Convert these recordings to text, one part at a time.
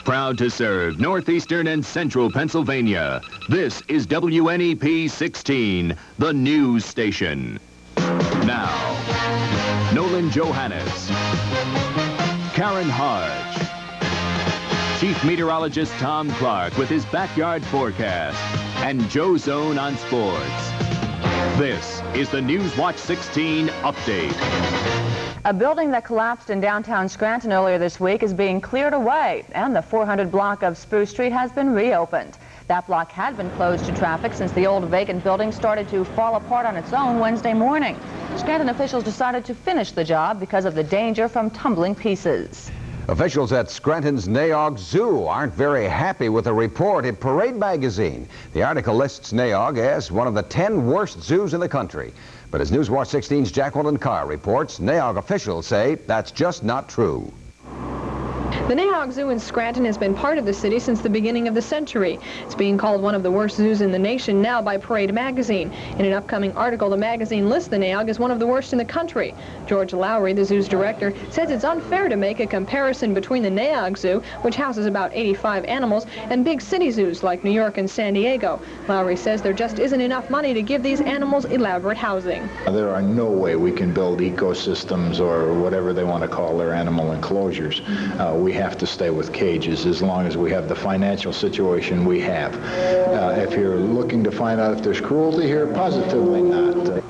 Proud to serve northeastern and central Pennsylvania. This is WNEP 16, the news station. Now, Nolan Johannes, Karen Harch, Chief Meteorologist Tom Clark with his backyard forecast, and Joe Zone on sports. This is the Newswatch 16 update. A building that collapsed in downtown Scranton earlier this week is being cleared away, and the 400 block of Spruce Street has been reopened. That block had been closed to traffic since the old vacant building started to fall apart on its own Wednesday morning. Scranton officials decided to finish the job because of the danger from tumbling pieces. Officials at Scranton's Nay Aug Zoo aren't very happy with a report in Parade magazine. The article lists Nay Aug as one of the 10 worst zoos in the country. But as Newswatch 16's Jacqueline Carr reports, Nay Aug officials say that's just not true. The Nay Aug Zoo in Scranton has been part of the city since the beginning of the century. It's being called one of the worst zoos in the nation now by Parade magazine. In an upcoming article, the magazine lists the Nay Aug as one of the worst in the country. George Lowry, the zoo's director, says it's unfair to make a comparison between the Nay Aug Zoo, which houses about 85 animals, and big city zoos like New York and San Diego. Lowry says there just isn't enough money to give these animals elaborate housing. There are no way we can build ecosystems or whatever they want to call their animal enclosures. We have to stay with cages as long as we have the financial situation we have. If you're looking to find out if there's cruelty here, positively not.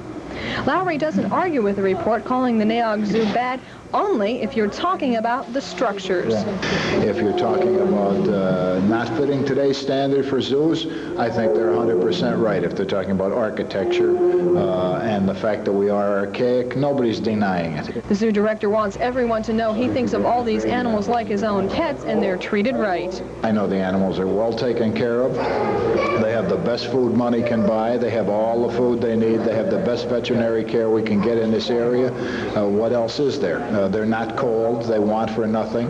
Lowry doesn't argue with the report calling the Nay Aug Zoo bad, only if you're talking about the structures. If you're talking about not fitting today's standard for zoos, I think they're 100% right. If they're talking about architecture and the fact that we are archaic, nobody's denying it. The zoo director wants everyone to know he thinks of all these animals like his own pets, and they're treated right. I know the animals are well taken care of. They have the best food money can buy. They have all the food they need. They have the best veterinary care we can get in this area. What else is there? They're not cold. They want for nothing.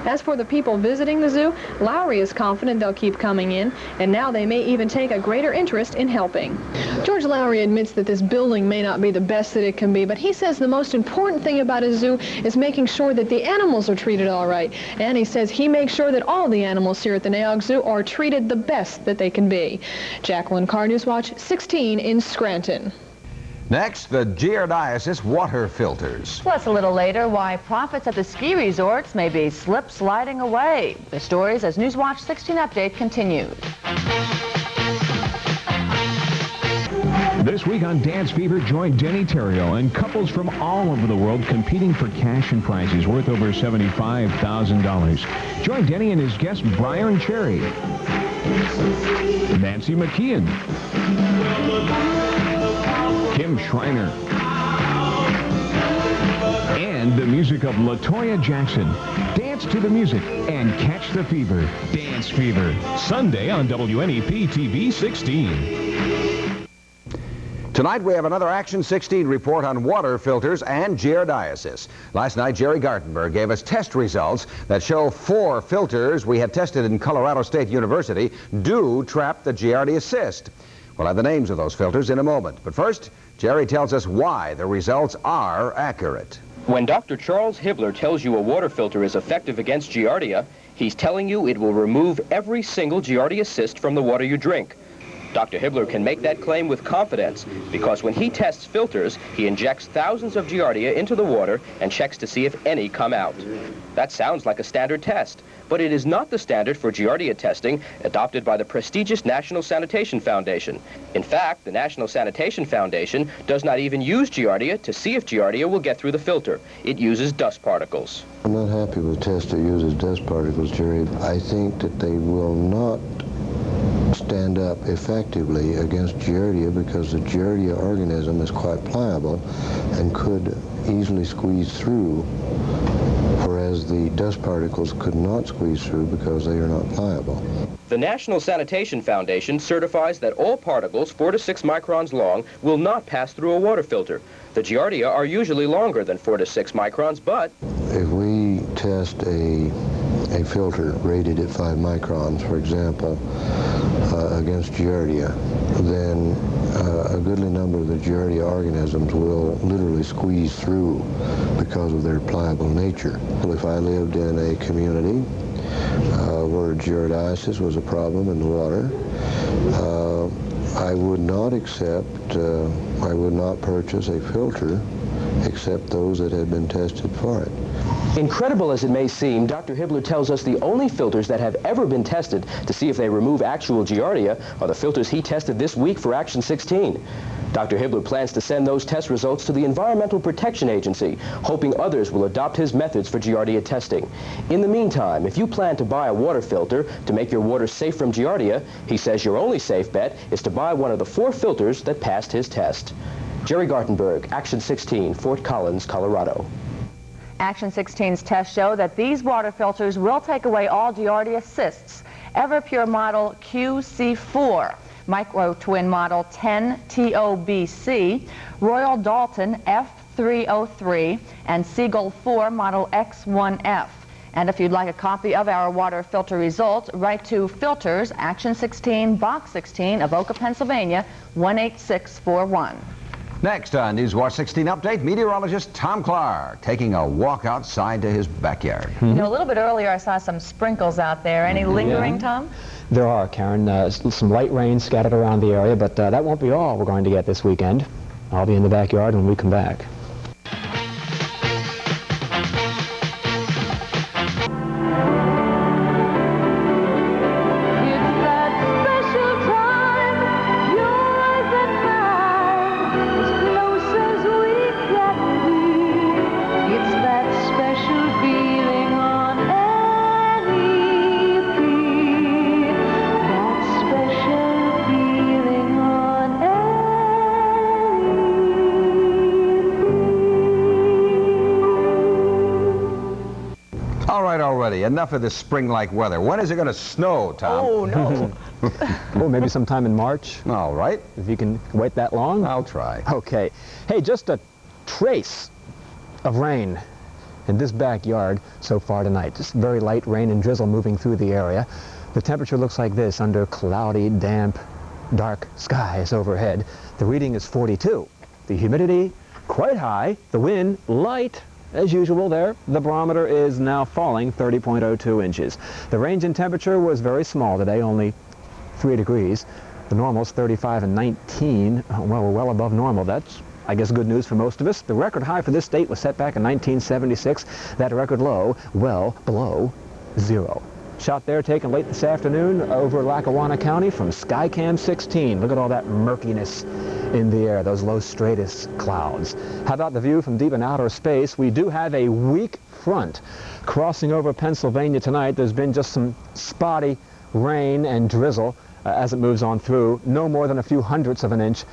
As for the people visiting the zoo, Lowry is confident they'll keep coming in, and now they may even take a greater interest in helping. George Lowry admits that this building may not be the best that it can be, but he says the most important thing about a zoo is making sure that the animals are treated all right. And he says he makes sure that all the animals here at the Nay Aug Zoo are treated the best that they can be. Jacqueline Carr, Newswatch 16 in Scranton. Next, the Giardiasis water filters. Plus, a little later, why profits at the ski resorts may be sliding away. The stories as Newswatch 16 update continues. This week on Dance Fever, join Denny Terrio and couples from all over the world competing for cash and prizes worth over $75,000. Join Denny and his guest Brian Cherry, Nancy McKeon, Kim Schreiner, and the music of LaToya Jackson. Dance to the music and catch the fever. Dance Fever, Sunday on WNEP TV 16. Tonight we have another Action 16 report on water filters and giardiasis. Last night Gerry Gartenberg gave us test results that show 4 filters we had tested in Colorado State University do trap the giardia cyst. We'll have the names of those filters in a moment. But first, Gerry tells us why the results are accurate. When Dr. Charles Hibbler tells you a water filter is effective against giardia, he's telling you it will remove every single giardia cyst from the water you drink. Dr. Hibbler can make that claim with confidence because when he tests filters, he injects thousands of giardia into the water and checks to see if any come out. That sounds like a standard test, but it is not the standard for giardia testing adopted by the prestigious National Sanitation Foundation. In fact, the National Sanitation Foundation does not even use giardia to see if giardia will get through the filter. It uses dust particles. I'm not happy with tests that uses dust particles, Gerry. I think that they will not stand up effectively against giardia because the giardia organism is quite pliable and could easily squeeze through, whereas the dust particles could not squeeze through because they are not pliable. The National Sanitation Foundation certifies that all particles 4 to 6 microns long will not pass through a water filter. The giardia are usually longer than 4 to 6 microns, but if we test a filter rated at 5 microns, for example, against giardia, then a goodly number of the giardia organisms will literally squeeze through because of their pliable nature. Well, if I lived in a community where giardiasis was a problem in the water. I would not purchase a filter except those that had been tested for it. Incredible as it may seem, Dr. Hibbler tells us the only filters that have ever been tested to see if they remove actual giardia are the filters he tested this week for Action 16. Dr. Hibbler plans to send those test results to the Environmental Protection Agency, hoping others will adopt his methods for giardia testing. In the meantime, if you plan to buy a water filter to make your water safe from giardia, he says your only safe bet is to buy one of the 4 filters that passed his test. Gerry Gartenberg, Action 16, Fort Collins, Colorado. Action 16's tests show that these water filters will take away all giardia cysts. Everpure model QC4, Micro Twin model 10TOBC, Royal Dalton F303, and Seagull 4 model X1F. And if you'd like a copy of our water filter results, write to Filters, Action 16, Box 16, Avoca, Pennsylvania, 18641. Next on Newswatch 16 Update, meteorologist Tom Clark taking a walk outside to his backyard. You know, a little bit earlier I saw some sprinkles out there. Any lingering, Tom? There are, Karen. Some light rain scattered around the area, but that won't be all we're going to get this weekend. I'll be in the backyard when we come back. Already. Enough of this spring-like weather. When is it going to snow, Tom? Oh, no. Well, maybe sometime in March. All right. If you can wait that long. I'll try. Okay. Hey, just a trace of rain in this backyard so far tonight. Just very light rain and drizzle moving through the area. The temperature looks like this under cloudy, damp, dark skies overhead. The reading is 42. The humidity quite high. The wind light. As usual there, the barometer is now falling 30.02 inches. The range in temperature was very small today, only 3 degrees. The normal's 35 and 19. Well, we're well above normal. That's, I guess, good news for most of us. The record high for this state was set back in 1976. That record low, well below 0. Shot there taken late this afternoon over Lackawanna County from Skycam 16. Look at all that murkiness in the air, those low stratus clouds. How about the view from deep in outer space? We do have a weak front crossing over Pennsylvania tonight. There's been just some spotty rain and drizzle as it moves on through. No more than a few hundredths of an inch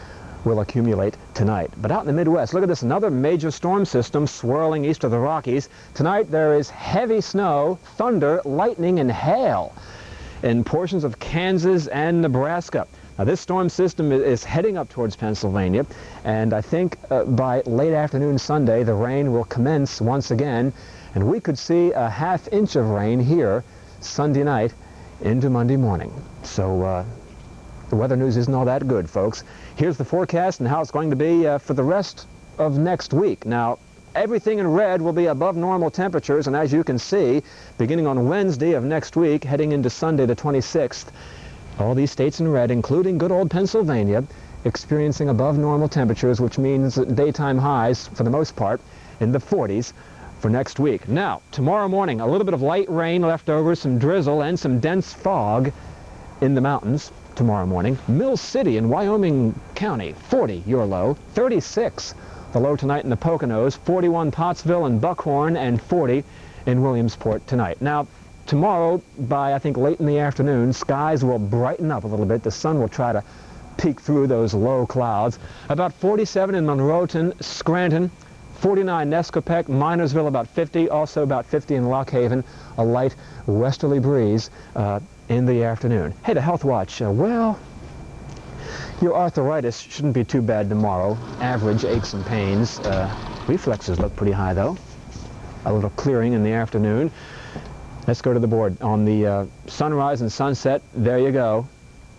will accumulate tonight. But out in the Midwest, look at this, another major storm system swirling east of the Rockies. Tonight there is heavy snow, thunder, lightning, and hail in portions of Kansas and Nebraska. Now, this storm system is heading up towards Pennsylvania, and I think by late afternoon Sunday, the rain will commence once again, and we could see a ½ inch of rain here Sunday night into Monday morning. So the weather news isn't all that good, folks. Here's the forecast and how it's going to be for the rest of next week. Now, everything in red will be above normal temperatures, and as you can see, beginning on Wednesday of next week, heading into Sunday the 26th, all these states in red, including good old Pennsylvania, experiencing above normal temperatures, which means daytime highs, for the most part, in the 40s for next week. Now, tomorrow morning, a little bit of light rain left over, some drizzle, and some dense fog in the mountains tomorrow morning. Mill City in Wyoming County, 40 your low, 36 the low tonight in the Poconos, 41 Pottsville and Buckhorn, and 40 in Williamsport tonight. Now, tomorrow, by I think late in the afternoon, skies will brighten up a little bit. The sun will try to peek through those low clouds. About 47 in Monroeton, Scranton, 49 Nescopec, Minersville about 50, also about 50 in Lock Haven, a light westerly breeze in the afternoon. Hey, the Health Watch, well, your arthritis shouldn't be too bad tomorrow. Average aches and pains. Reflexes look pretty high, though. A little clearing in the afternoon. Let's go to the board. On the sunrise and sunset, there you go.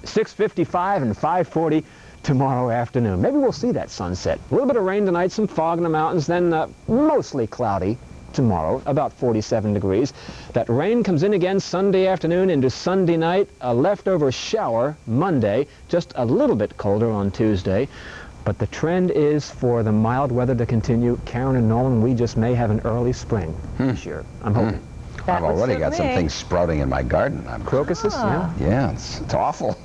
6:55 and 5:40 tomorrow afternoon. Maybe we'll see that sunset. A little bit of rain tonight, some fog in the mountains, then mostly cloudy tomorrow, about 47 degrees. That rain comes in again Sunday afternoon into Sunday night, a leftover shower Monday, just a little bit colder on Tuesday. But the trend is for the mild weather to continue. Karen and Nolan, we just may have an early spring this year. I'm hoping. I've already got some things sprouting in my garden. Crocuses? Yeah, it's awful.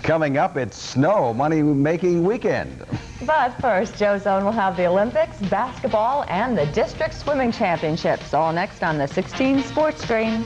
Coming up, it's snow money-making weekend. But first, Joe Zone will have the Olympics, basketball, and the district swimming championships, all next on the 16 Sports Screen.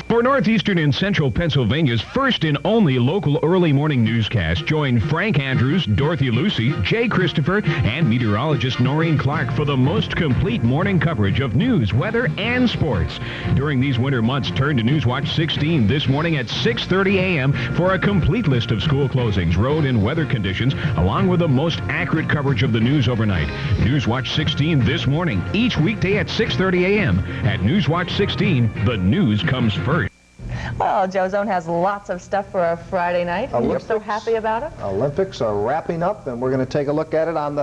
For Northeastern and Central Pennsylvania's first and only local early morning newscast, join Frank Andrews, Dorothy Lucey, Jay Christopher, and meteorologist Noreen Clark for the most complete morning coverage of news, weather, and sports. During these winter months, turn to Newswatch 16 this morning at 6:30 a.m. for a complete list of school closings, road and weather conditions, along with the most accurate coverage of the news overnight. Newswatch 16 this morning, each weekday at 6:30 a.m. At Newswatch 16, the news comes first. Well, Joe Zone has lots of stuff for a Friday night. And you're so happy about it? Olympics are wrapping up, and we're going to take a look at it on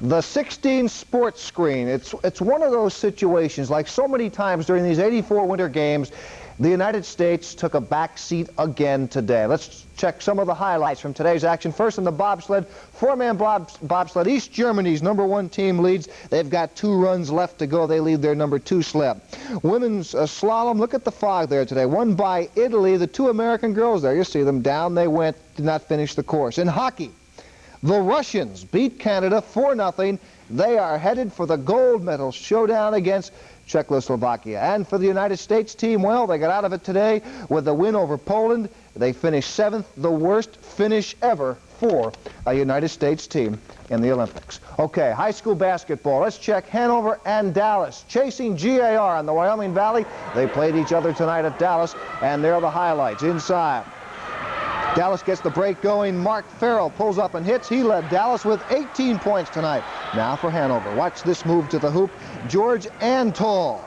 the 16 Sports Screen. It's one of those situations, like so many times during these 84 Winter Games, the United States took a back seat again today. Let's check some of the highlights from today's action. First in the bobsled, four-man bobsled. East Germany's #1 team leads. They've got 2 runs left to go. They lead their #2 sled. Women's slalom, look at the fog there today. Won by Italy. The 2 American girls there, you see them. Down they went, did not finish the course. In hockey, the Russians beat Canada 4-0. They are headed for the gold medal showdown against Czechoslovakia. And for the United States team, well, they got out of it today with a win over Poland. They finished 7th, the worst finish ever for a United States team in the Olympics. Okay, high school basketball. Let's check Hanover and Dallas. Chasing GAR in the Wyoming Valley. They played each other tonight at Dallas, and there are the highlights. Inside, Dallas gets the break going. Mark Farrell pulls up and hits. He led Dallas with 18 points tonight. Now for Hanover. Watch this move to the hoop. George Antall.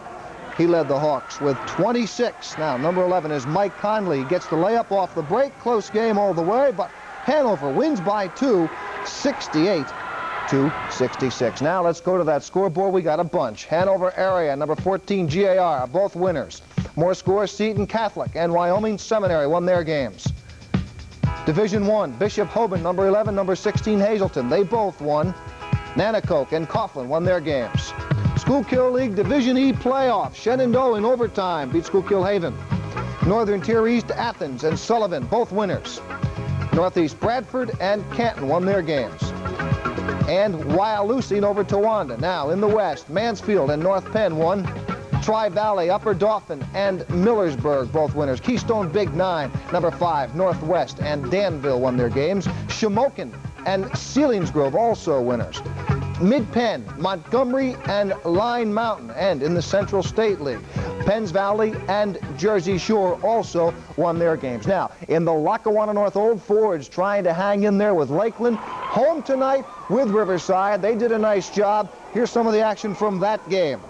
He led the Hawks with 26. Now, number 11 is Mike Conley. He gets the layup off the break. Close game all the way, but Hanover wins by 2, 68-66. Now let's go to that scoreboard. We got a bunch. Hanover area, number 14 GAR, both winners. More scores, Seton Catholic and Wyoming Seminary won their games. Division 1, Bishop Hoban, number 11, number 16 Hazleton. They both won. Nanacoke and Coughlin won their games. Schuylkill League Division E playoff. Shenandoah in overtime beat Schuylkill Haven. Northern Tier East, Athens and Sullivan, both winners. Northeast Bradford and Canton won their games. And Wyalusing over Towanda. Now in the West, Mansfield and North Penn won. Tri-Valley, Upper Dauphin, and Millersburg, both winners. Keystone Big 9, number 5, Northwest, and Danville won their games. Shamokin and Selinsgrove also winners. Mid-Penn, Montgomery, and Line Mountain, and in the Central State League, Penns Valley and Jersey Shore also won their games. Now, in the Lackawanna North, Old Forge trying to hang in there with Lakeland. Home tonight with Riverside. They did a nice job. Here's some of the action from that game.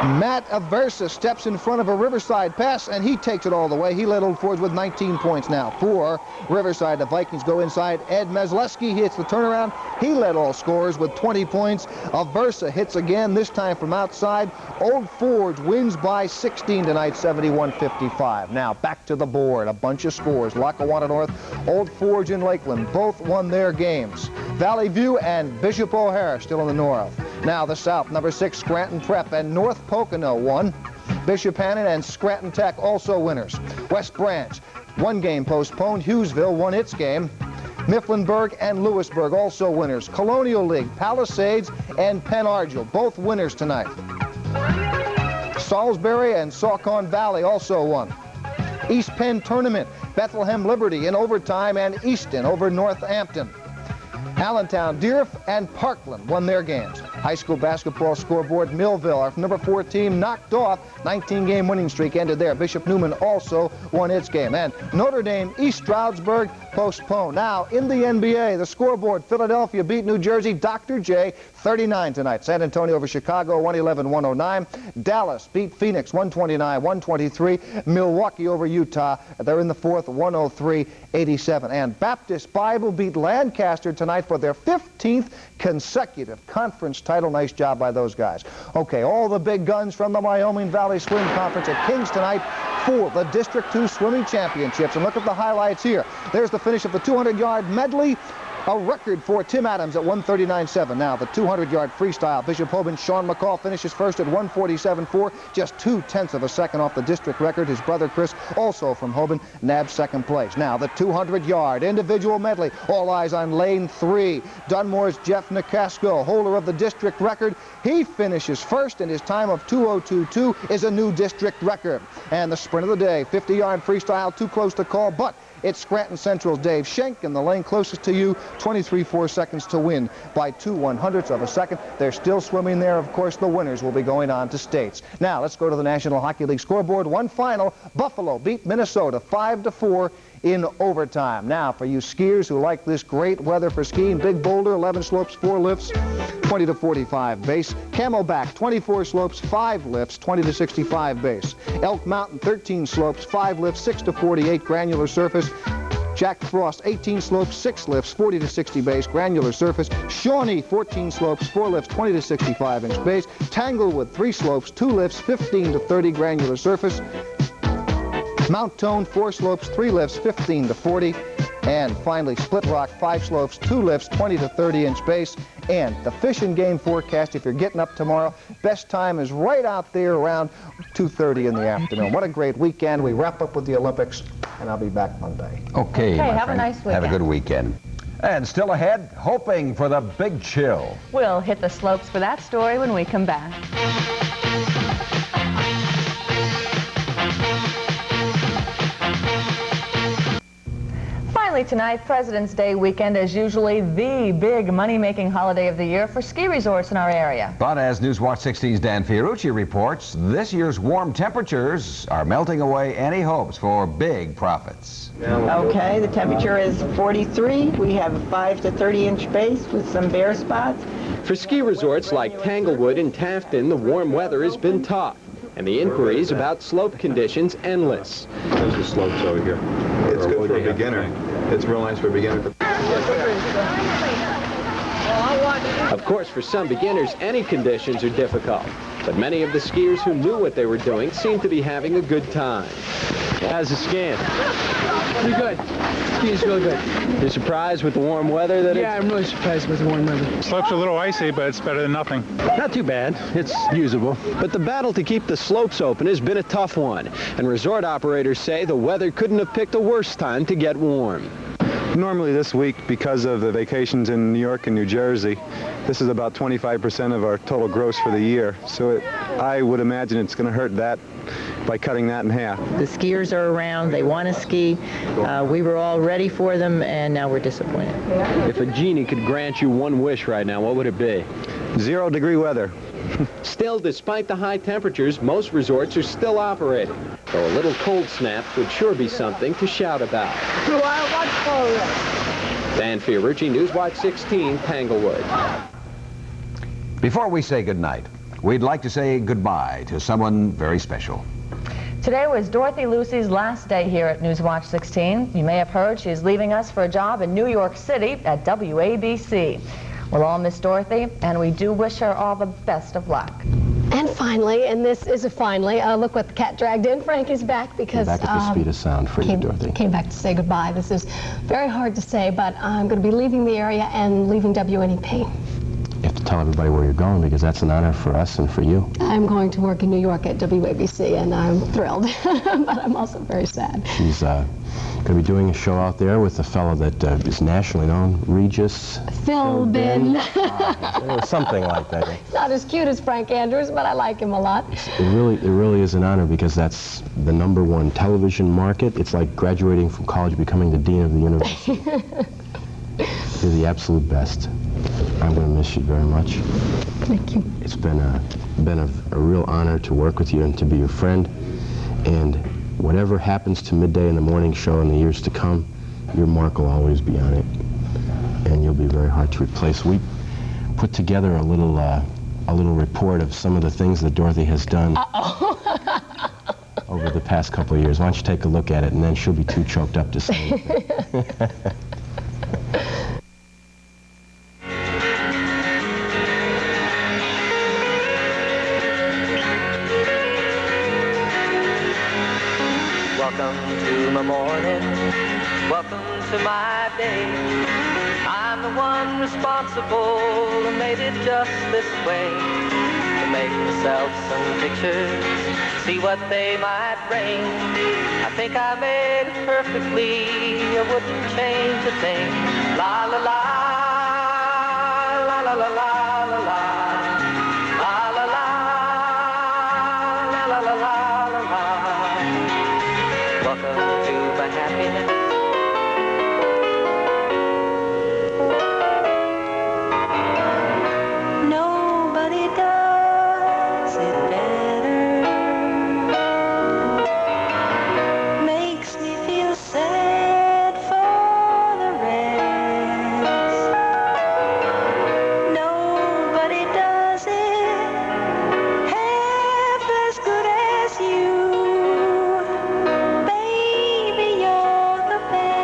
Matt Aversa steps in front of a Riverside pass, and he takes it all the way. He led Old Forge with 19 points now. For Riverside, the Vikings go inside. Ed Mesleski hits the turnaround. He led all scorers with 20 points. Aversa hits again, this time from outside. Old Forge wins by 16 tonight, 71-55. Now, back to the board. A bunch of scores. Lackawanna North, Old Forge, and Lakeland both won their games. Valley View and Bishop O'Hara still in the north. Now the south, number 6, Scranton Prep, and North Pocono won. Bishop Hannon and Scranton Tech also winners. West Branch, 1 game postponed. Hughesville won its game. Mifflinburg and Lewisburg also winners. Colonial League, Palisades and Penn Argyll, both winners tonight. Salisbury and Saucon Valley also won. East Penn Tournament, Bethlehem Liberty in overtime, and Easton over Northampton. Allentown, Deerf, and Parkland won their games. High school basketball scoreboard, Millville, our number 4 team, knocked off. 19-game winning streak ended there. Bishop Neumann also won its game. And Notre Dame, East Stroudsburg, postponed. Now, in the NBA, the scoreboard, Philadelphia beat New Jersey, Dr. J, 39 tonight. San Antonio over Chicago, 111-109. Dallas beat Phoenix, 129-123. Milwaukee over Utah. They're in the fourth, 103-87. And Baptist Bible beat Lancaster tonight for for their 15th consecutive conference title. Nice job by those guys. Okay, all the big guns from the Wyoming Valley Swim Conference at Kings tonight for the District 2 Swimming Championships. And look at the highlights here. There's the finish of the 200-yard medley. A record for Tim Adams at 139.7. Now the 200-yard freestyle. Bishop Hoban Sean McCall finishes first at 147.4, just 0.2 of a second off the district record. His brother Chris, also from Hoban, nabbed second place. Now the 200-yard individual medley. All eyes on lane 3. Dunmore's Jeff Nicasco, holder of the district record. He finishes first, and his time of 2:02.2 is a new district record. And the sprint of the day, 50-yard freestyle, too close to call, but it's Scranton Central's Dave Schenk in the lane closest to you, 23.4 seconds to win by 2/100ths of a second. They're still swimming there. Of course, the winners will be going on to states. Now, let's go to the National Hockey League scoreboard. One final. Buffalo beat Minnesota 5-4 in overtime. Now, for you skiers who like this great weather for skiing, Big Boulder, 11 slopes, 4 lifts, 20 to 45 base. Camelback, 24 slopes, 5 lifts, 20 to 65 base. Elk Mountain, 13 slopes, 5 lifts, 6 to 48 granular surface. Jack Frost, 18 slopes, 6 lifts, 40 to 60 base, granular surface. Shawnee, 14 slopes, 4 lifts, 20 to 65 inch base. Tanglewood, 3 slopes, 2 lifts, 15 to 30 granular surface. Mount Tone, 4 slopes, 3 lifts, 15 to 40. And finally, Split Rock, 5 slopes, 2 lifts, 20 to 30 inch base. And the fish and game forecast, if you're getting up tomorrow, best time is right out there around 2:30 in the afternoon. What a great weekend. We wrap up with the Olympics, and I'll be back Monday. Okay, my have friend. a nice weekend. Have a good weekend. And still ahead, hoping for the big chill. We'll hit the slopes for that story when we come back. Finally tonight, President's Day weekend is usually the big money-making holiday of the year for ski resorts in our area. But as Newswatch 16's Dan Fiorucci reports, this year's warm temperatures are melting away any hopes for big profits. Okay, the temperature is 43. We have a 5 to 30 inch base with some bare spots. For ski resorts like Tanglewood and Tafton, the warm weather has been tough, and the inquiries about slope conditions endless. There's the slopes over here. It's good for a beginner. It's real nice for a beginner. Of course, for some beginners, any conditions are difficult. But many of the skiers who knew what they were doing seem to be having a good time. How's the skiing? Pretty good. Skiing's real good. You're surprised with the warm weather? Yeah, I'm really surprised with the warm weather. Slopes are a little icy, but it's better than nothing. Not too bad. It's usable. But the battle to keep the slopes open has been a tough one. And resort operators say the weather couldn't have picked a worse time to get warm. Normally this week, because of the vacations in New York and New Jersey, this is about 25% of our total gross for the year. So I would imagine it's going to hurt that by cutting that in half. The skiers are around. They want to ski. We were all ready for them, and now we're disappointed. If a genie could grant you one wish right now, what would it be? 0-degree weather. Still, despite the high temperatures, most resorts are still operating. Though a little cold snap would sure be something to shout about. Dan Fiorucci, Newswatch 16, Tanglewood. Before we say goodnight, we'd like to say goodbye to someone very special. Today was Dorothy Lucey's last day here at Newswatch 16. You may have heard she is leaving us for a job in New York City at WABC. We'll all miss Dorothy, and we do wish her all the best of luck. And finally, and this is a finally, look what the cat dragged in. Frank is back because back at the speed of sound for you, Dorothy. Came back to say goodbye. This is very hard to say, but I'm going to be leaving the area and leaving WNEP. You have to tell everybody where you're going because that's an honor for us and for you. I'm going to work in New York at WABC, and I'm thrilled, but I'm also very sad. She's going to be doing a show out there with a fellow that is nationally known, Regis Philbin. Something like that. Not as cute as Frank Andrews, but I like him a lot. It really is an honor because that's the #1 television market. It's like graduating from college, becoming the dean of the university. You're the absolute best. I'm going to miss you very much. Thank you. It's been a real honor to work with you and to be your friend. And whatever happens to Midday in the Morning show in the years to come, your mark will always be on it. And you'll be very hard to replace. We put together a little report of some of the things that Dorothy has done over the past couple of years. Why don't you take a look at it, and then she'll be too choked up to say anything. in the morning. Welcome to my day. I'm the one responsible who made it just this way. To make myself some pictures, see what they might bring. I think I made it perfectly, I wouldn't change a thing. La la la, la la la la la la, la la la, la la la la la la. Welcome to my happiness. Nobody does it better. Makes me feel sad for the rest. Nobody does it half as good as you. Baby, you're the best.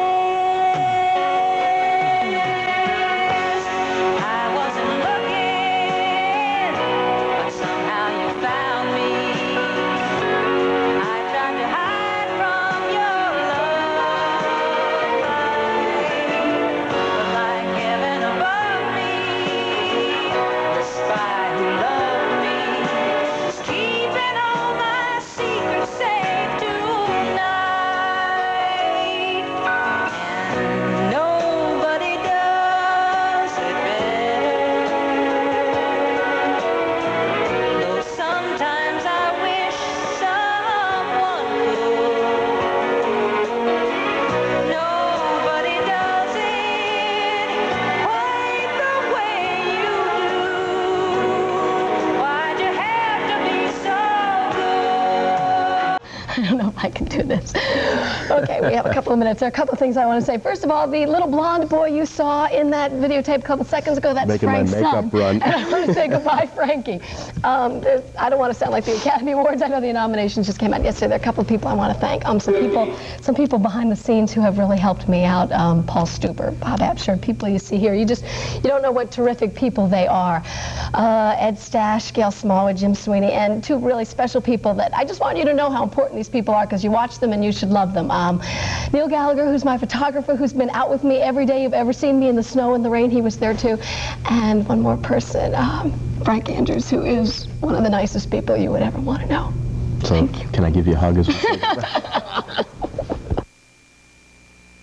I wasn't looking, but somehow you found me. I tried to hide from your love, but like heaven above me, the spy who loved me is keeping all my secrets safe tonight. And nobody does it better. Though sometimes I wish someone could. Nobody does it quite the way you do. Why'd you have to be so good? I don't know if I can do this. Okay, we have a couple of minutes. There are a couple of things I want to say. First of all, the little blonde boy you saw in that videotape a couple seconds ago, that's Making my Frank's makeup son. run. And I want to say goodbye, Frankie. I don't want to sound like the Academy Awards. I know the nominations just came out yesterday. There are a couple of people I want to thank. Some people behind the scenes who have really helped me out. Paul Stuber, Bob Absher, people you see here. You don't know what terrific people they are. Ed Stash, Gail Smallwood, Jim Sweeney, and two really special people that I just want you to know how important these people are, because you watch them and you should love them. Neil Gallagher, who's my photographer, who's been out with me every day you've ever seen me in the snow and the rain. He was there too. And one more person, Frank Andrews, who is one of the nicest people you would ever want to know. So, can I give you a hug as well?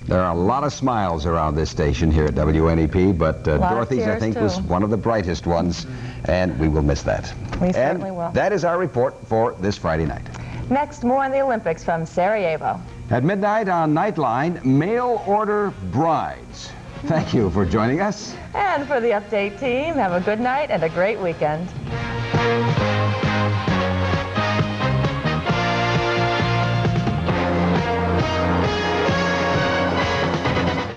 There are a lot of smiles around this station here at WNEP, but Dorothy's, I think, was one of the brightest ones, and we will miss that. We certainly will. That is our report for this Friday night. Next, more on the Olympics from Sarajevo. At midnight on Nightline, mail order brides. Thank you for joining us. And for the Update team, have a good night and a great weekend.